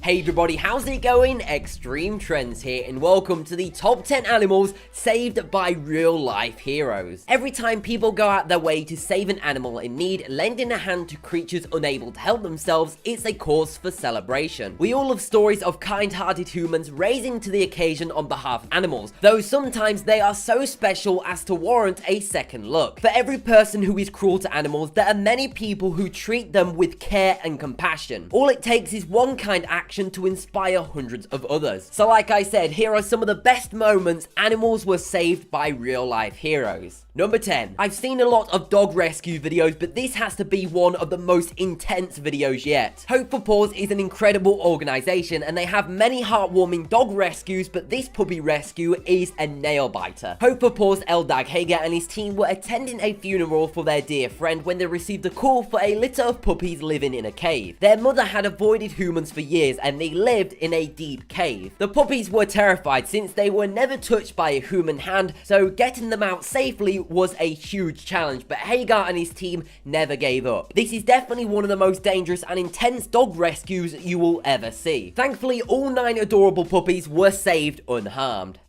Hey everybody, how's it going? Extreme Trends here, and welcome to the top 10 animals saved by real life heroes. Every time people go out their way to save an animal in need, lending a hand to creatures unable to help themselves, it's a cause for celebration. We all love stories of kind-hearted humans raising to the occasion on behalf of animals, though sometimes they are so special as to warrant a second look. For every person who is cruel to animals, there are many people who treat them with care and compassion. All it takes is one kind action to inspire hundreds of others. So like I said, here are some of the best moments animals were saved by real life heroes. Number 10. I've seen a lot of dog rescue videos, but this has to be one of the most intense videos yet. Hope for Paws is an incredible organization, and they have many heartwarming dog rescues, but this puppy rescue is a nail biter. Hope for Paws' Eldag Hager and his team were attending a funeral for their dear friend when they received a call for a litter of puppies living in a cave. Their mother had avoided humans for years, and they lived in a deep cave. The puppies were terrified since they were never touched by a human hand, so getting them out safely was a huge challenge, but Hagar and his team never gave up. This is definitely one of the most dangerous and intense dog rescues you will ever see. Thankfully, all 9 adorable puppies were saved unharmed.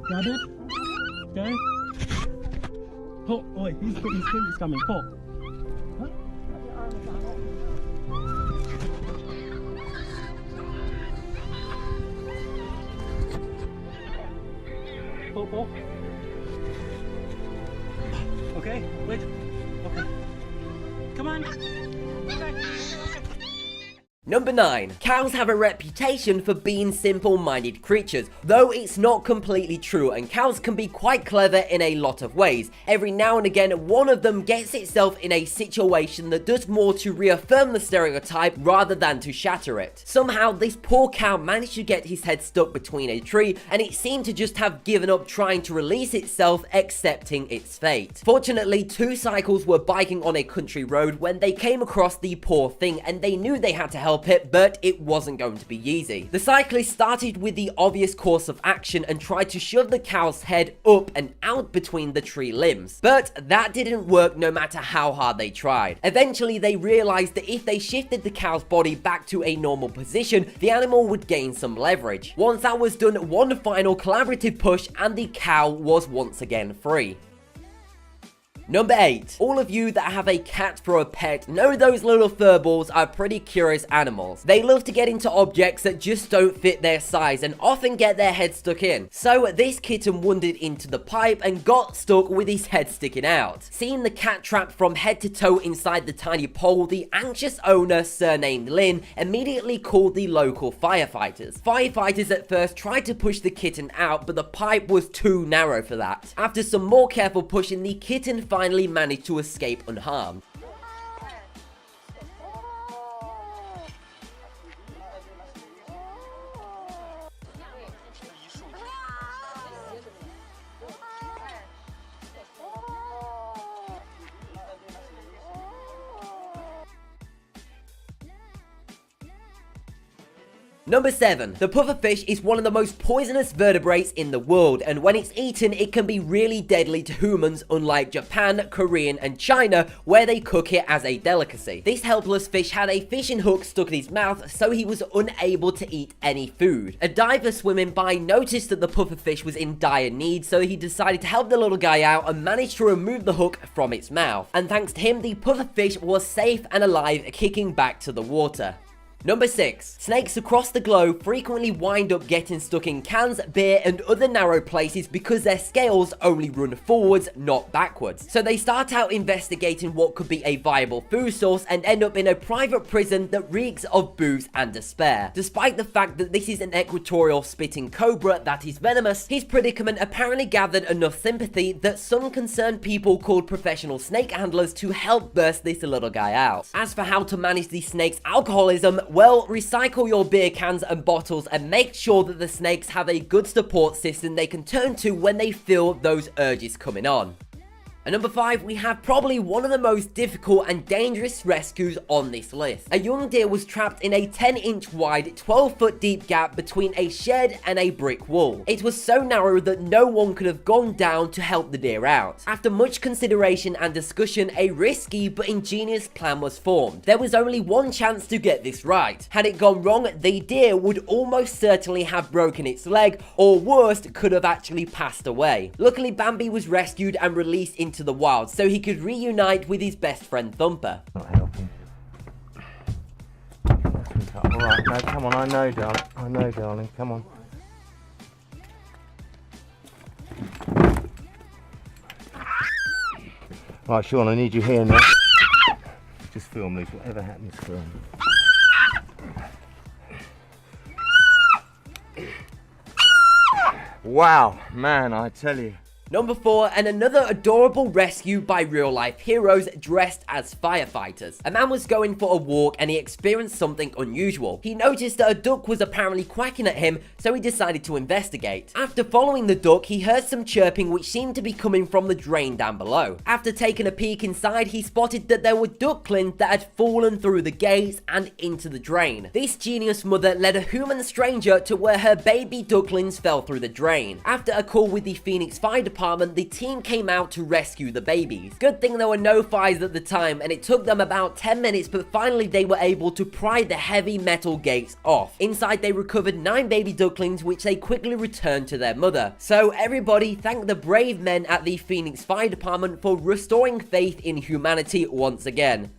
Grab it. Okay. Pull. Oi, he's coming. Pull. Huh? Pull. Okay, wait. Okay. Come on. Okay. Number 9. Cows have a reputation for being simple-minded creatures, though it's not completely true, and cows can be quite clever in a lot of ways. Every now and again, one of them gets itself in a situation that does more to reaffirm the stereotype rather than to shatter it. Somehow, this poor cow managed to get his head stuck between a tree, and it seemed to just have given up trying to release itself, accepting its fate. Fortunately, 2 cycles were biking on a country road when they came across the poor thing, and they knew they had to help it, but it wasn't going to be easy. The cyclist started with the obvious course of action and tried to shove the cow's head up and out between the tree limbs, but that didn't work no matter how hard they tried. Eventually, they realized that if they shifted the cow's body back to a normal position, the animal would gain some leverage. Once that was done, one final collaborative push and the cow was once again free. Number 8. All of you that have a cat for a pet know those little furballs are pretty curious animals. They love to get into objects that just don't fit their size and often get their head stuck in. So this kitten wandered into the pipe and got stuck with his head sticking out. Seeing the cat trapped from head to toe inside the tiny pole, the anxious owner, surnamed Lynn, immediately called the local firefighters. Firefighters at first tried to push the kitten out, but the pipe was too narrow for that. After some more careful pushing, the kitten finally managed to escape unharmed. Number 7. The pufferfish is one of the most poisonous vertebrates in the world, and when it's eaten, it can be really deadly to humans, unlike Japan, Korea, and China, where they cook it as a delicacy. This helpless fish had a fishing hook stuck in his mouth, so he was unable to eat any food. A diver swimming by noticed that the pufferfish was in dire need, so he decided to help the little guy out and managed to remove the hook from its mouth. And thanks to him, the pufferfish was safe and alive, kicking back to the water. Number 6. Snakes across the globe frequently wind up getting stuck in cans, beer, and other narrow places because their scales only run forwards, not backwards. So they start out investigating what could be a viable food source and end up in a private prison that reeks of booze and despair. Despite the fact that this is an equatorial spitting cobra that is venomous, his predicament apparently gathered enough sympathy that some concerned people called professional snake handlers to help burst this little guy out. As for how to manage the snake's alcoholism, well, recycle your beer cans and bottles and make sure that the snakes have a good support system they can turn to when they feel those urges coming on. At number 5, we have probably one of the most difficult and dangerous rescues on this list. A young deer was trapped in a 10-inch wide, 12-foot deep gap between a shed and a brick wall. It was so narrow that no one could have gone down to help the deer out. After much consideration and discussion, a risky but ingenious plan was formed. There was only one chance to get this right. Had it gone wrong, the deer would almost certainly have broken its leg, or worst, could have actually passed away. Luckily, Bambi was rescued and released into the wild so he could reunite with his best friend Thumper. Not helping. Alright, no, come on, I know, darling, come on. Right, Sean, I need you here now. Just film this, whatever happens, film. Wow, man, I tell you. Number 4, and another adorable rescue by real-life heroes dressed as firefighters. A man was going for a walk and he experienced something unusual. He noticed that a duck was apparently quacking at him, so he decided to investigate. After following the duck, he heard some chirping which seemed to be coming from the drain down below. After taking a peek inside, he spotted that there were ducklings that had fallen through the gates and into the drain. This genius mother led a human stranger to where her baby ducklings fell through the drain. After a call with the Phoenix Fire Department, the team came out to rescue the babies. Good thing there were no fires at the time, and it took them about 10 minutes, but finally they were able to pry the heavy metal gates off. Inside, they recovered 9 baby ducklings, which they quickly returned to their mother. So everybody thank the brave men at the Phoenix Fire Department for restoring faith in humanity once again.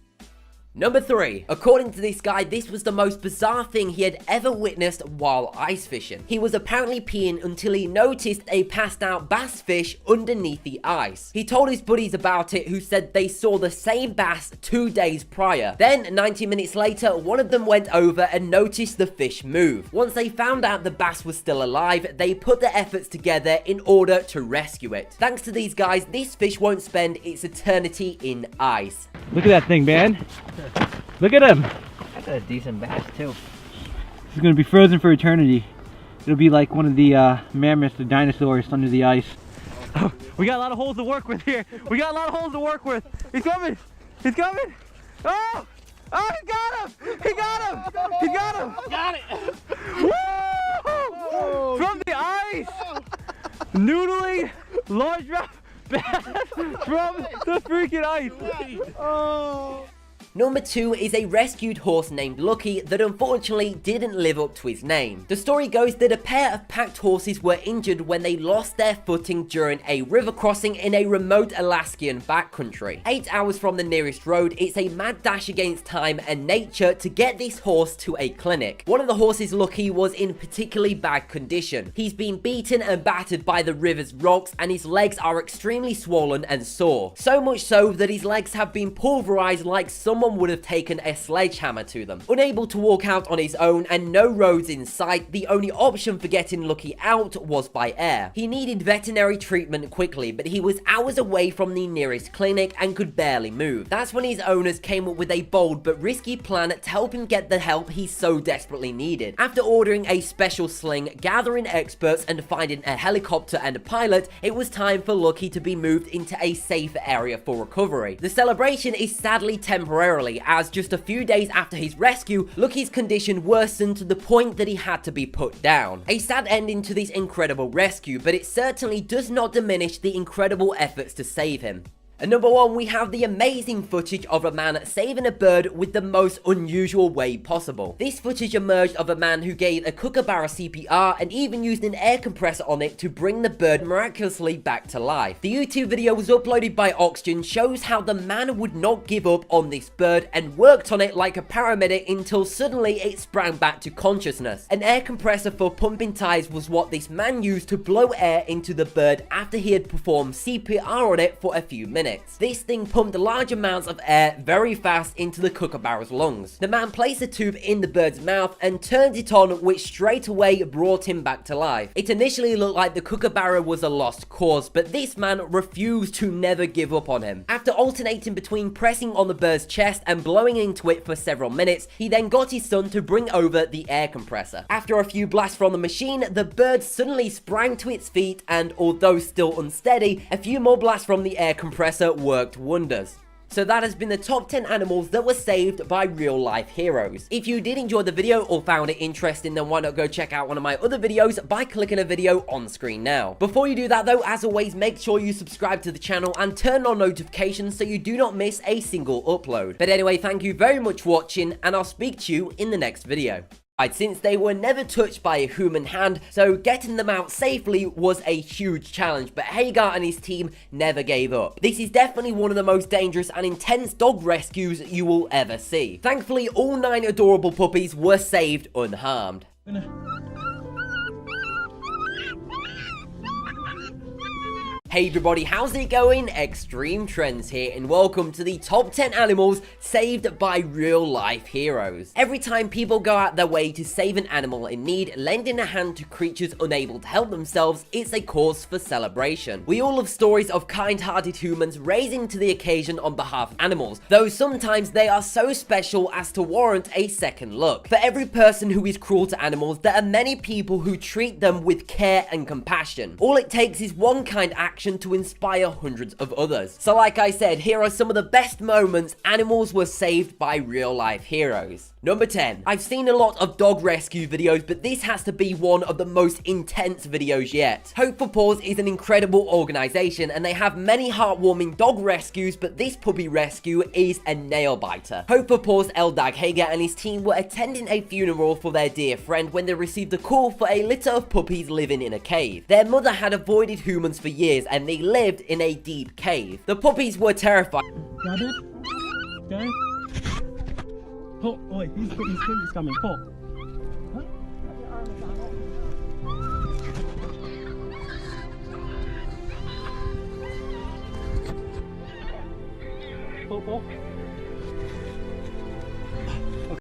Number 3. According to this guy, this was the most bizarre thing he had ever witnessed while ice fishing. He was apparently peeing until he noticed a passed out bass fish underneath the ice. He told his buddies about it, who said they saw the same bass 2 days prior. Then, 90 minutes later, one of them went over and noticed the fish move. Once they found out the bass was still alive, they put their efforts together in order to rescue it. Thanks to these guys, this fish won't spend its eternity in ice. Look at that thing, man. Look at him. That's a decent bass too. He's gonna be frozen for eternity. It'll be like one of the mammoths, the dinosaurs under the ice. Oh, we got a lot of holes to work with here. We got a lot of holes to work with. He's coming. He's coming. Oh! Oh, he got him! He got him! He got him! Got it! Woo! From the ice! Noodling largemouth bass from the freaking ice. Oh! Number 2 is a rescued horse named Lucky that unfortunately didn't live up to his name. The story goes that a pair of packed horses were injured when they lost their footing during a river crossing in a remote Alaskan backcountry. 8 hours from the nearest road, it's a mad dash against time and nature to get this horse to a clinic. One of the horses, Lucky, was in particularly bad condition. He's been beaten and battered by the river's rocks and his legs are extremely swollen and sore. So much so that his legs have been pulverized like someone would have taken a sledgehammer to them. Unable to walk out on his own and no roads in sight, the only option for getting Lucky out was by air. He needed veterinary treatment quickly, but he was hours away from the nearest clinic and could barely move. That's when his owners came up with a bold but risky plan to help him get the help he so desperately needed. After ordering a special sling, gathering experts, and finding a helicopter and a pilot, it was time for Lucky to be moved into a safe area for recovery. The celebration is sadly temporary, as just a few days after his rescue, Lucky's condition worsened to the point that he had to be put down. A sad ending to this incredible rescue, but it certainly does not diminish the incredible efforts to save him. At number 1, we have the amazing footage of a man saving a bird with the most unusual way possible. This footage emerged of a man who gave a kookaburra CPR and even used an air compressor on it to bring the bird miraculously back to life. The YouTube video was uploaded by Oxygen, shows how the man would not give up on this bird and worked on it like a paramedic until suddenly it sprang back to consciousness. An air compressor for pumping tires was what this man used to blow air into the bird after he had performed CPR on it for a few minutes. minutes. This thing pumped large amounts of air very fast into the kookaburra's lungs. The man placed a tube in the bird's mouth and turned it on, which straight away brought him back to life. It initially looked like the kookaburra was a lost cause, but this man refused to never give up on him. After alternating between pressing on the bird's chest and blowing into it for several minutes, he then got his son to bring over the air compressor. After a few blasts from the machine, the bird suddenly sprang to its feet, and although still unsteady, a few more blasts from the air compressor worked wonders. So that has been the top 10 animals that were saved by real life heroes. If you did enjoy the video or found it interesting, then why not go check out one of my other videos by clicking a video on screen now. Before you do that though, as always, make sure you subscribe to the channel and turn on notifications so you do not miss a single upload. But anyway, thank you very much for watching, and I'll speak to you in the next video. Since they were never touched by a human hand, so getting them out safely was a huge challenge, but Hagar and his team never gave up. This is definitely one of the most dangerous and intense dog rescues you will ever see. Thankfully, all 9 adorable puppies were saved unharmed. Hey everybody, how's it going? Extreme Trends here, and welcome to the top 10 animals saved by real life heroes. Every time people go out their way to save an animal in need, lending a hand to creatures unable to help themselves, it's a cause for celebration. We all love stories of kind-hearted humans raising to the occasion on behalf of animals, though sometimes they are so special as to warrant a second look. For every person who is cruel to animals, there are many people who treat them with care and compassion. All it takes is one kind action to inspire hundreds of others. So like I said, here are some of the best moments animals were saved by real life heroes. Number 10. I've seen a lot of dog rescue videos, but this has to be one of the most intense videos yet. Hope for Paws is an incredible organization, and they have many heartwarming dog rescues, but this puppy rescue is a nail biter. Hope for Paws Eldag Hager and his team were attending a funeral for their dear friend when they received a call for a litter of puppies living in a cave. Their mother had avoided humans for years, and they lived in a deep cave. The puppies were terrified. Grab it. Okay. Pull. Oh, wait, his finger's coming. Pull. Huh? Pull.